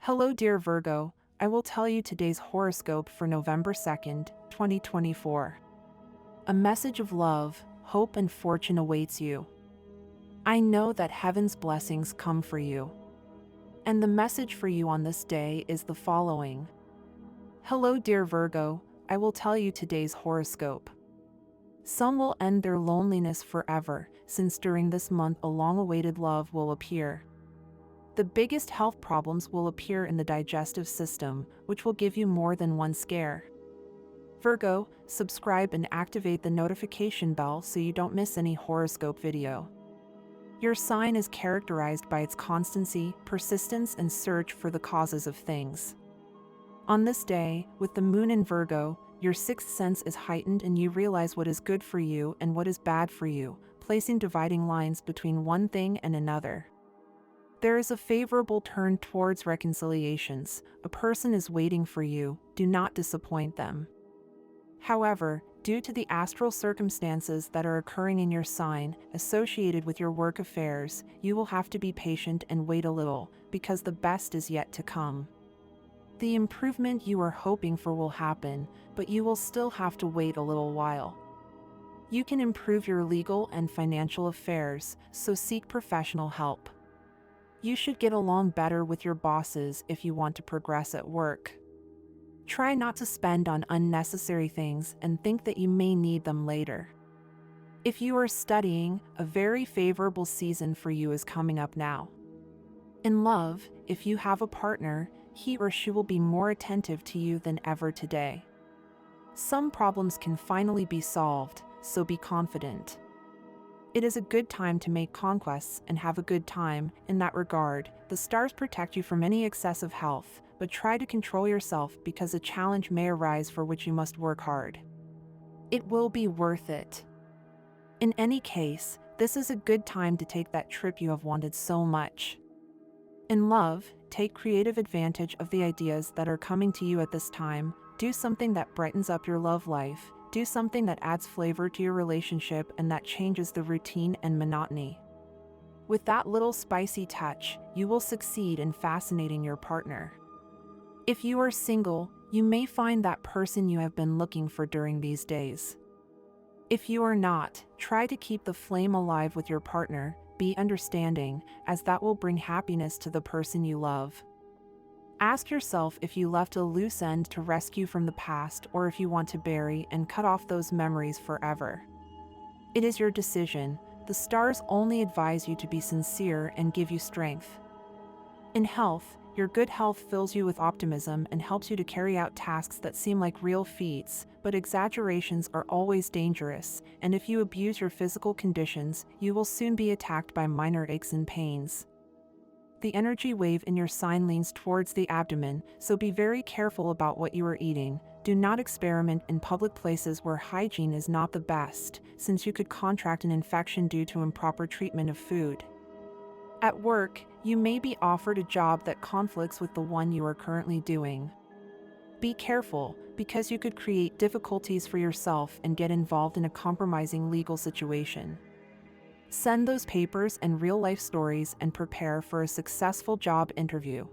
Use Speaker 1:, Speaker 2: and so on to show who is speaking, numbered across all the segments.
Speaker 1: Hello, dear Virgo. I will tell you today's horoscope for November 2nd, 2024. A message of love, hope, and fortune awaits you. I know that heaven's blessings come for you. And the message for you on this day is the following. Hello, dear Virgo. I will tell you today's horoscope. Some will end their loneliness forever, since during this month a long-awaited love will appear. The biggest health problems will appear in the digestive system, which will give you more than one scare. Virgo, subscribe and activate the notification bell so you don't miss any horoscope video. Your sign is characterized by its constancy, persistence, and search for the causes of things. On this day, with the moon in Virgo, your sixth sense is heightened and you realize what is good for you and what is bad for you, placing dividing lines between one thing and another. There is a favorable turn towards reconciliations. A person is waiting for you. Do not disappoint them. However, due to the astral circumstances that are occurring in your sign, associated with your work affairs, you will have to be patient and wait a little, because the best is yet to come. The improvement you are hoping for will happen, but you will still have to wait a little while. You can improve your legal and financial affairs, so seek professional help. You should get along better with your bosses if you want to progress at work. Try not to spend on unnecessary things and think that you may need them later. If you are studying, a very favorable season for you is coming up now. In love, if you have a partner, he or she will be more attentive to you than ever today. Some problems can finally be solved, so be confident. It is a good time to make conquests and have a good time. In that regard, the stars protect you from any excessive health, but try to control yourself because a challenge may arise for which you must work hard. It will be worth it. In any case, this is a good time to take that trip you have wanted so much. In love, take creative advantage of the ideas that are coming to you at this time. Do something that brightens up your love life. Do something that adds flavor to your relationship and that changes the routine and monotony. With that little spicy touch, you will succeed in fascinating your partner. If you are single, you may find that person you have been looking for during these days. If you are not, try to keep the flame alive with your partner. Be understanding, as that will bring happiness to the person you love. Ask yourself if you left a loose end to rescue from the past or if you want to bury and cut off those memories forever. It is your decision. The stars only advise you to be sincere and give you strength. In health, your good health fills you with optimism and helps you to carry out tasks that seem like real feats, but exaggerations are always dangerous, and if you abuse your physical conditions, you will soon be attacked by minor aches and pains. The energy wave in your sign leans towards the abdomen, so be very careful about what you are eating. Do not experiment in public places where hygiene is not the best, since you could contract an infection due to improper treatment of food. At work, you may be offered a job that conflicts with the one you are currently doing. Be careful, because you could create difficulties for yourself and get involved in a compromising legal situation. Send those papers and real-life stories and prepare for a successful job interview.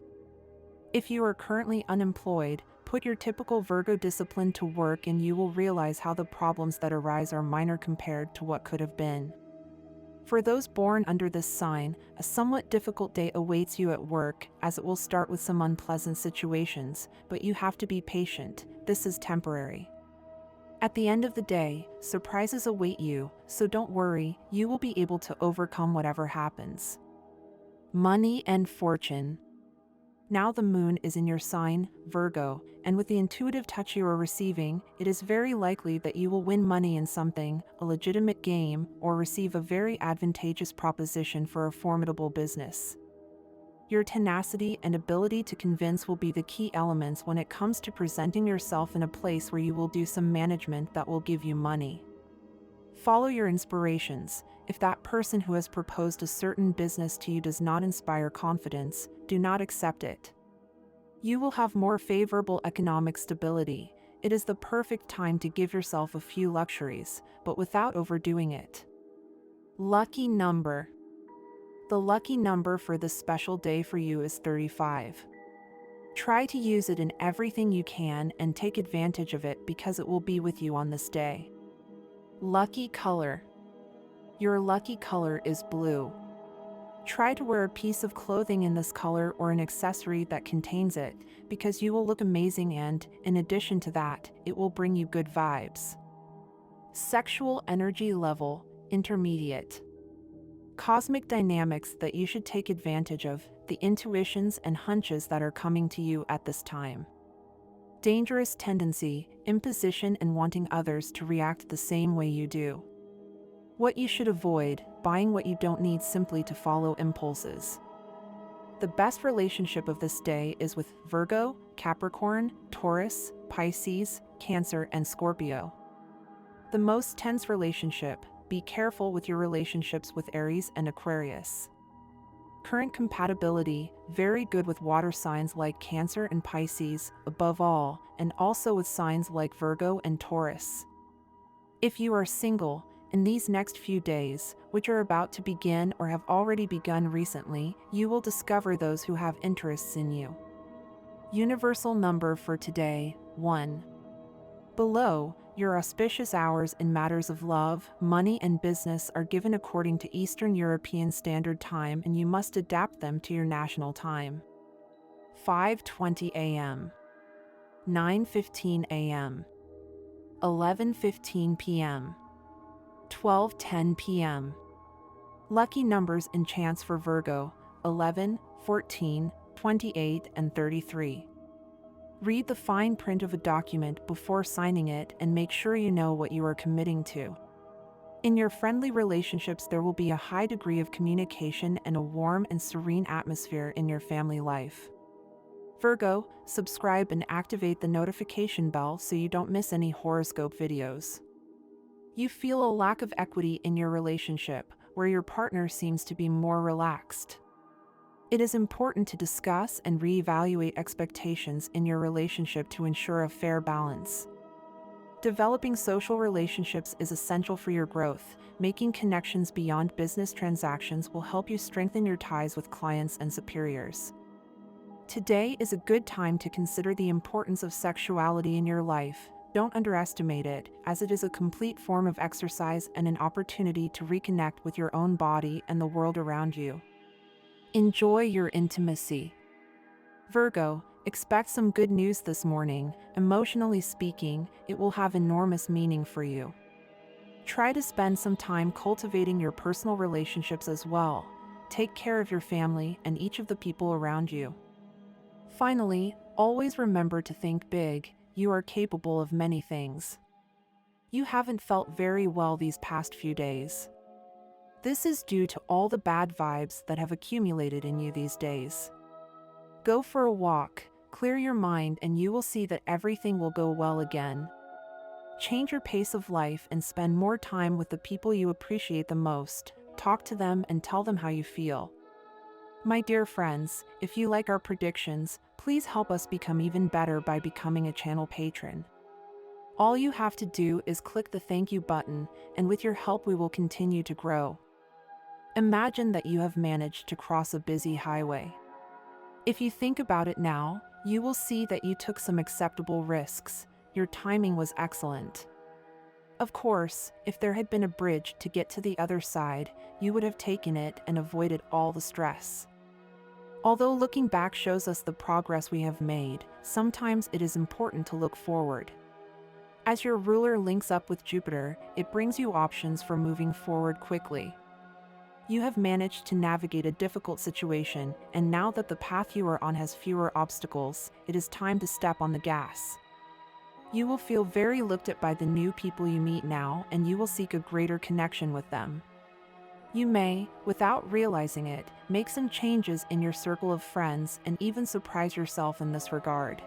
Speaker 1: If you are currently unemployed, put your typical Virgo discipline to work and you will realize how the problems that arise are minor compared to what could have been. For those born under this sign, a somewhat difficult day awaits you at work, as it will start with some unpleasant situations, but you have to be patient. This is temporary. At the end of the day, surprises await you, so don't worry, you will be able to overcome whatever happens. Money and fortune. Now the moon is in your sign, Virgo, and with the intuitive touch you are receiving, it is very likely that you will win money in something, a legitimate game, or receive a very advantageous proposition for a formidable business. Your tenacity and ability to convince will be the key elements when it comes to presenting yourself in a place where you will do some management that will give you money. Follow your inspirations. If that person who has proposed a certain business to you does not inspire confidence, do not accept it. You will have more favorable economic stability. It is the perfect time to give yourself a few luxuries, but without overdoing it. Lucky number. The lucky number for this special day for you is 35. Try to use it in everything you can and take advantage of it because it will be with you on this day. Lucky color. Your lucky color is blue. Try to wear a piece of clothing in this color or an accessory that contains it, because you will look amazing and, in addition to that, it will bring you good vibes. Sexual energy level, intermediate. Cosmic dynamics that you should take advantage of, the intuitions and hunches that are coming to you at this time. Dangerous tendency, imposition and wanting others to react the same way you do. What you should avoid, buying what you don't need simply to follow impulses. The best relationship of this day is with Virgo, Capricorn, Taurus, Pisces, Cancer, and Scorpio. The most tense relationship, be careful with your relationships with Aries and Aquarius. Current compatibility, very good with water signs like Cancer and Pisces, above all, and also with signs like Virgo and Taurus. If you are single, in these next few days, which are about to begin or have already begun recently, you will discover those who have interests in you. Universal number for today, 1. Below, your auspicious hours in matters of love, money and business are given according to Eastern European Standard Time and you must adapt them to your national time. 5:20 a.m. 9:15 a.m. 11:15 p.m. 12:10 p.m. Lucky numbers and chance for Virgo, 11, 14, 28, and 33. Read the fine print of a document before signing it and make sure you know what you are committing to. In your friendly relationships, there will be a high degree of communication and a warm and serene atmosphere in your family life. Virgo, subscribe and activate the notification bell so you don't miss any horoscope videos. You feel a lack of equity in your relationship, where your partner seems to be more relaxed. It is important to discuss and reevaluate expectations in your relationship to ensure a fair balance. Developing social relationships is essential for your growth. Making connections beyond business transactions will help you strengthen your ties with clients and superiors. Today is a good time to consider the importance of sexuality in your life. Don't underestimate it, as it is a complete form of exercise and an opportunity to reconnect with your own body and the world around you. Enjoy your intimacy. Virgo, expect some good news this morning. Emotionally speaking, it will have enormous meaning for you. Try to spend some time cultivating your personal relationships as well. Take care of your family and each of the people around you. Finally, always remember to think big. You are capable of many things. You haven't felt very well these past few days. This is due to all the bad vibes that have accumulated in you these days. Go for a walk, clear your mind, and you will see that everything will go well again. Change your pace of life and spend more time with the people you appreciate the most. Talk to them and tell them how you feel. My dear friends, if you like our predictions, please help us become even better by becoming a channel patron. All you have to do is click the thank you button, and with your help we will continue to grow. Imagine that you have managed to cross a busy highway. If you think about it now, you will see that you took some acceptable risks. Your timing was excellent. Of course, if there had been a bridge to get to the other side, you would have taken it and avoided all the stress. Although looking back shows us the progress we have made, sometimes it is important to look forward. As your ruler links up with Jupiter, it brings you options for moving forward quickly. You have managed to navigate a difficult situation, and now that the path you are on has fewer obstacles, it is time to step on the gas. You will feel very looked at by the new people you meet now, and you will seek a greater connection with them. You may, without realizing it, make some changes in your circle of friends and even surprise yourself in this regard.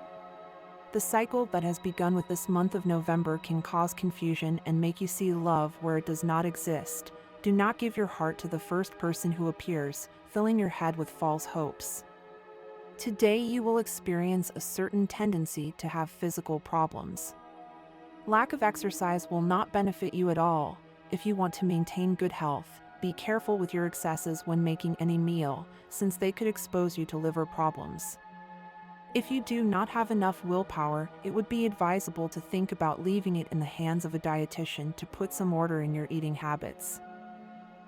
Speaker 1: The cycle that has begun with this month of November can cause confusion and make you see love where it does not exist. Do not give your heart to the first person who appears, filling your head with false hopes. Today you will experience a certain tendency to have physical problems. Lack of exercise will not benefit you at all. If you want to maintain good health, be careful with your excesses when making any meal, since they could expose you to liver problems. If you do not have enough willpower, it would be advisable to think about leaving it in the hands of a dietitian to put some order in your eating habits.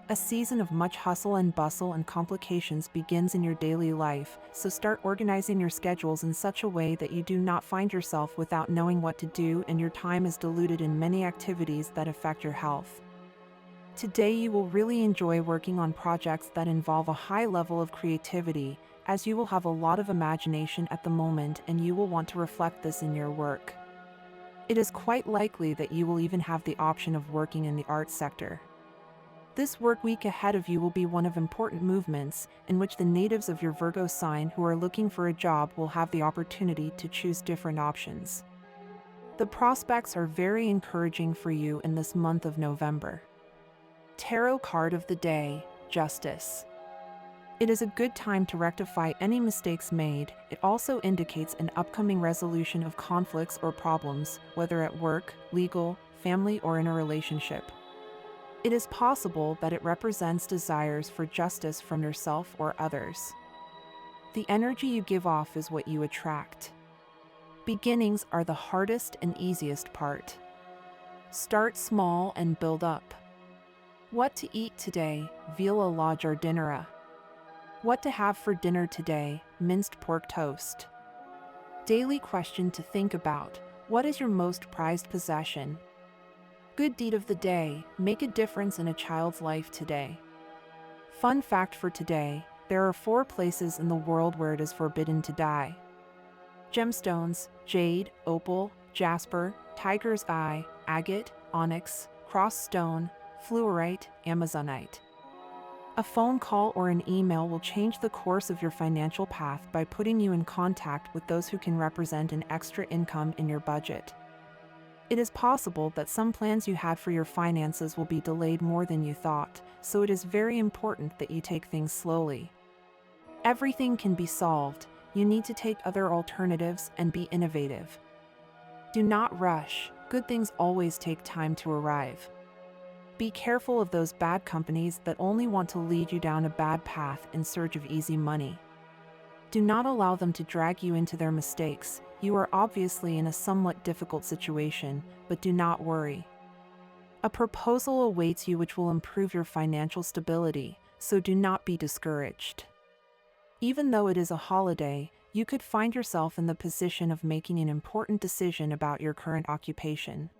Speaker 1: A season of much hustle and bustle and complications begins in your daily life, so start organizing your schedules in such a way that you do not find yourself without knowing what to do and your time is diluted in many activities that affect your health. Today you will really enjoy working on projects that involve a high level of creativity, as you will have a lot of imagination at the moment and you will want to reflect this in your work. It is quite likely that you will even have the option of working in the arts sector. This work week ahead of you will be one of important movements, in which the natives of your Virgo sign who are looking for a job will have the opportunity to choose different options. The prospects are very encouraging for you in this month of November. Tarot card of the day, Justice. It is a good time to rectify any mistakes made. It also indicates an upcoming resolution of conflicts or problems, whether at work, legal, family, or in a relationship. It is possible that it represents desires for justice from yourself or others. The energy you give off is what you attract. Beginnings are the hardest and easiest part. Start small and build up. What to eat today, veal à la jardinera. What to have for dinner today, minced pork toast. Daily question to think about, what is your most prized possession? Good deed of the day, make a difference in a child's life today. Fun fact for today, there are 4 places in the world where it is forbidden to die. Gemstones, jade, opal, jasper, tiger's eye, agate, onyx, cross stone, fluorite, amazonite. A phone call or an email will change the course of your financial path by putting you in contact with those who can represent an extra income in your budget. It is possible that some plans you had for your finances will be delayed more than you thought, so it is very important that you take things slowly. Everything can be solved. You need to take other alternatives and be innovative. Do not rush. Good things always take time to arrive. Be careful of those bad companies that only want to lead you down a bad path in search of easy money. Do not allow them to drag you into their mistakes. You are obviously in a somewhat difficult situation, but do not worry. A proposal awaits you which will improve your financial stability, so do not be discouraged. Even though it is a holiday, you could find yourself in the position of making an important decision about your current occupation.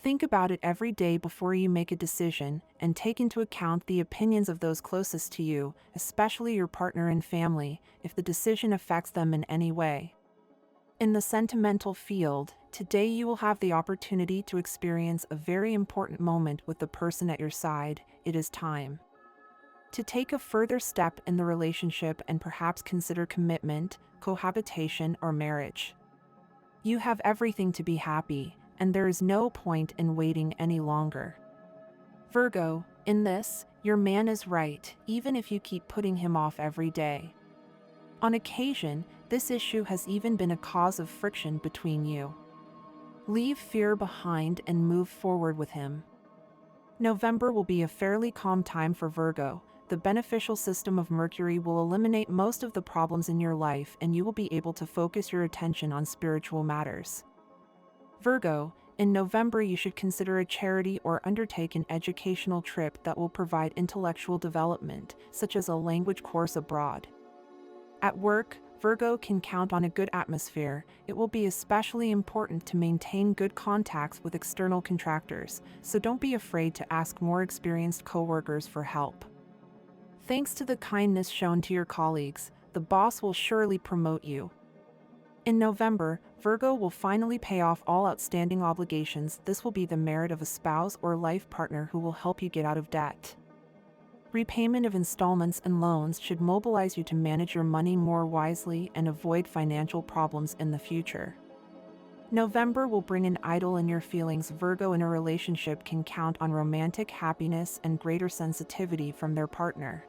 Speaker 1: Think about it every day before you make a decision, and take into account the opinions of those closest to you, especially your partner and family, if the decision affects them in any way. In the sentimental field, today you will have the opportunity to experience a very important moment with the person at your side. It is time to take a further step in the relationship and perhaps consider commitment, cohabitation, or marriage. You have everything to be happy, and there is no point in waiting any longer. Virgo, in this, your man is right, even if you keep putting him off every day. On occasion, this issue has even been a cause of friction between you. Leave fear behind and move forward with him. November will be a fairly calm time for Virgo. The beneficial system of Mercury will eliminate most of the problems in your life, and you will be able to focus your attention on spiritual matters. Virgo, in November you should consider a charity or undertake an educational trip that will provide intellectual development, such as a language course abroad. At work, Virgo can count on a good atmosphere. It will be especially important to maintain good contacts with external contractors, so don't be afraid to ask more experienced coworkers for help. Thanks to the kindness shown to your colleagues, the boss will surely promote you. In November, Virgo will finally pay off all outstanding obligations. This will be the merit of a spouse or life partner who will help you get out of debt. Repayment of installments and loans should mobilize you to manage your money more wisely and avoid financial problems in the future. November will bring an idol in your feelings. Virgo in a relationship can count on romantic happiness and greater sensitivity from their partner.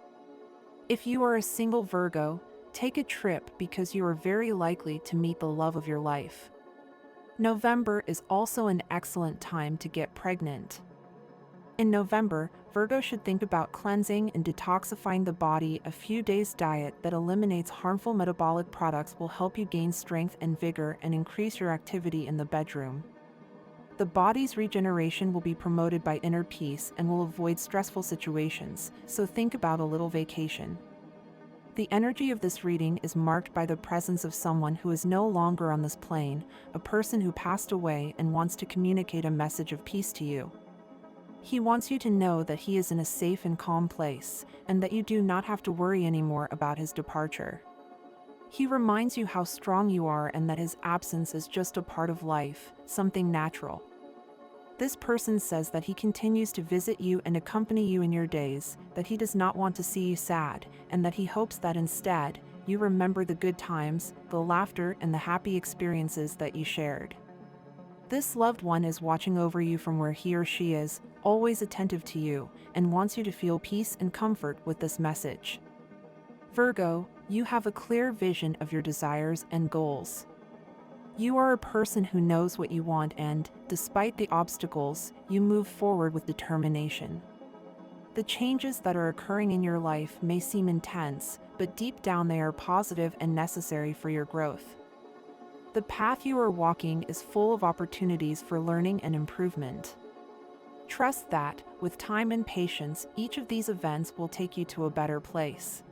Speaker 1: If you are a single Virgo, take a trip because you are very likely to meet the love of your life. November is also an excellent time to get pregnant. In November, Virgo should think about cleansing and detoxifying the body. A few days diet that eliminates harmful metabolic products will help you gain strength and vigor and increase your activity in the bedroom. The body's regeneration will be promoted by inner peace and will avoid stressful situations, so think about a little vacation. The energy of this reading is marked by the presence of someone who is no longer on this plane, a person who passed away and wants to communicate a message of peace to you. He wants you to know that he is in a safe and calm place, and that you do not have to worry anymore about his departure. He reminds you how strong you are and that his absence is just a part of life, something natural. This person says that he continues to visit you and accompany you in your days, that he does not want to see you sad, and that he hopes that instead, you remember the good times, the laughter, and the happy experiences that you shared. This loved one is watching over you from where he or she is, always attentive to you, and wants you to feel peace and comfort with this message. Virgo, you have a clear vision of your desires and goals. You are a person who knows what you want and, despite the obstacles, you move forward with determination. The changes that are occurring in your life may seem intense, but deep down they are positive and necessary for your growth. The path you are walking is full of opportunities for learning and improvement. Trust that, with time and patience, each of these events will take you to a better place.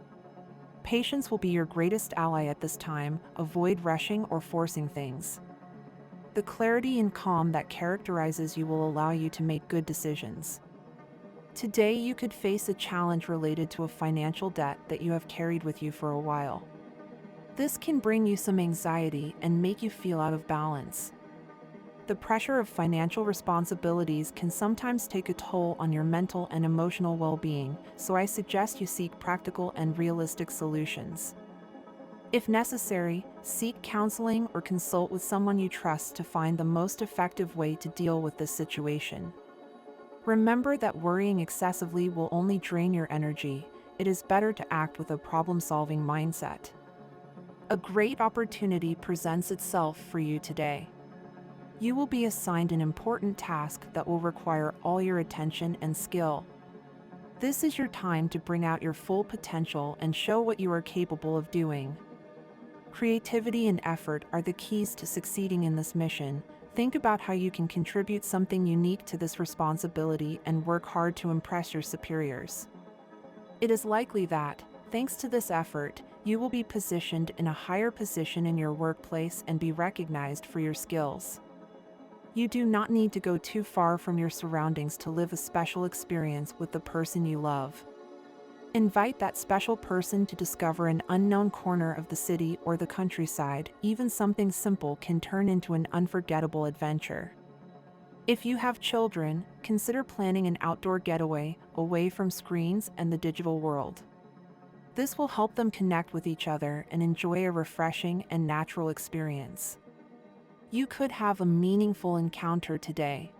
Speaker 1: Patience will be your greatest ally at this time. Avoid rushing or forcing things. The clarity and calm that characterizes you will allow you to make good decisions. Today you could face a challenge related to a financial debt that you have carried with you for a while. This can bring you some anxiety and make you feel out of balance. The pressure of financial responsibilities can sometimes take a toll on your mental and emotional well-being, so I suggest you seek practical and realistic solutions. If necessary, seek counseling or consult with someone you trust to find the most effective way to deal with this situation. Remember that worrying excessively will only drain your energy. It is better to act with a problem-solving mindset. A great opportunity presents itself for you today. You will be assigned an important task that will require all your attention and skill. This is your time to bring out your full potential and show what you are capable of doing. Creativity and effort are the keys to succeeding in this mission. Think about how you can contribute something unique to this responsibility and work hard to impress your superiors. It is likely that, thanks to this effort, you will be positioned in a higher position in your workplace and be recognized for your skills. You do not need to go too far from your surroundings to live a special experience with the person you love. Invite that special person to discover an unknown corner of the city or the countryside. Even something simple can turn into an unforgettable adventure. If you have children, consider planning an outdoor getaway away from screens and the digital world. This will help them connect with each other and enjoy a refreshing and natural experience. You could have a meaningful encounter today.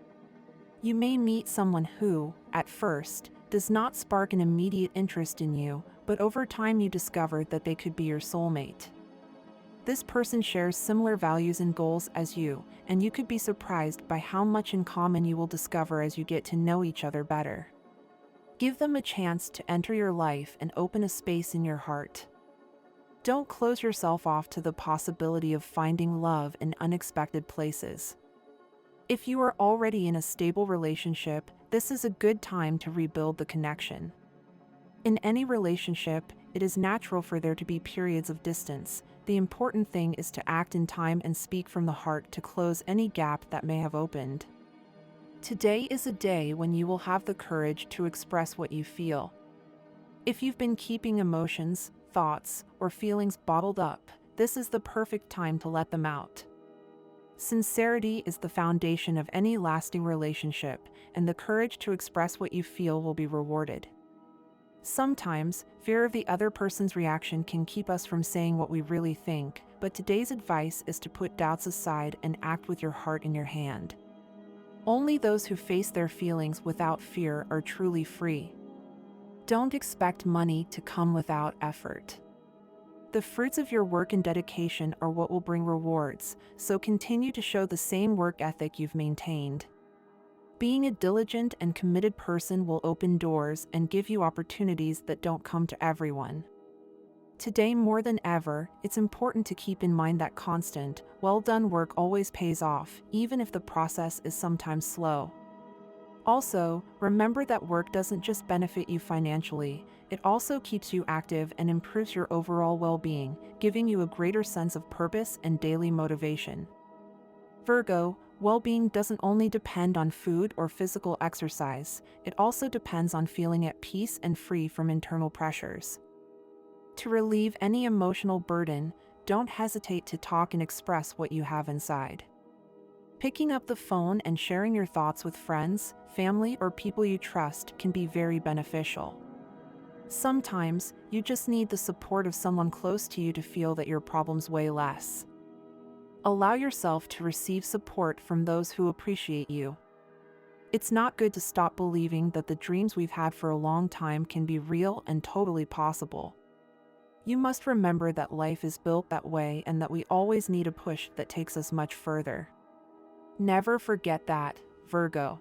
Speaker 1: You may meet someone who, at first, does not spark an immediate interest in you, but over time you discover that they could be your soulmate. This person shares similar values and goals as you, and you could be surprised by how much in common you will discover as you get to know each other better. Give them a chance to enter your life and open a space in your heart. Don't close yourself off to the possibility of finding love in unexpected places. If you are already in a stable relationship, this is a good time to rebuild the connection. In any relationship, it is natural for there to be periods of distance. The important thing is to act in time and speak from the heart to close any gap that may have opened. Today is a day when you will have the courage to express what you feel. If you've been keeping emotions, thoughts, or feelings bottled up, this is the perfect time to let them out. Sincerity is the foundation of any lasting relationship, and the courage to express what you feel will be rewarded. Sometimes, fear of the other person's reaction can keep us from saying what we really think, but today's advice is to put doubts aside and act with your heart in your hand. Only those who face their feelings without fear are truly free. Don't expect money to come without effort. The fruits of your work and dedication are what will bring rewards, so continue to show the same work ethic you've maintained. Being a diligent and committed person will open doors and give you opportunities that don't come to everyone. Today more than ever, it's important to keep in mind that constant, well-done work always pays off, even if the process is sometimes slow. Also, remember that work doesn't just benefit you financially, it also keeps you active and improves your overall well-being, giving you a greater sense of purpose and daily motivation. Virgo, well-being doesn't only depend on food or physical exercise, it also depends on feeling at peace and free from internal pressures. To relieve any emotional burden, don't hesitate to talk and express what you have inside. Picking up the phone and sharing your thoughts with friends, family, or people you trust can be very beneficial. Sometimes, you just need the support of someone close to you to feel that your problems weigh less. Allow yourself to receive support from those who appreciate you. It's not good to stop believing that the dreams we've had for a long time can be real and totally possible. You must remember that life is built that way and that we always need a push that takes us much further. Never forget that, Virgo.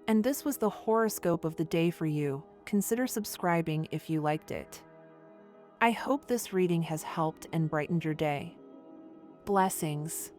Speaker 1: And this was the horoscope of the day for you. Consider subscribing if you liked it. I hope this reading has helped and brightened your day. Blessings.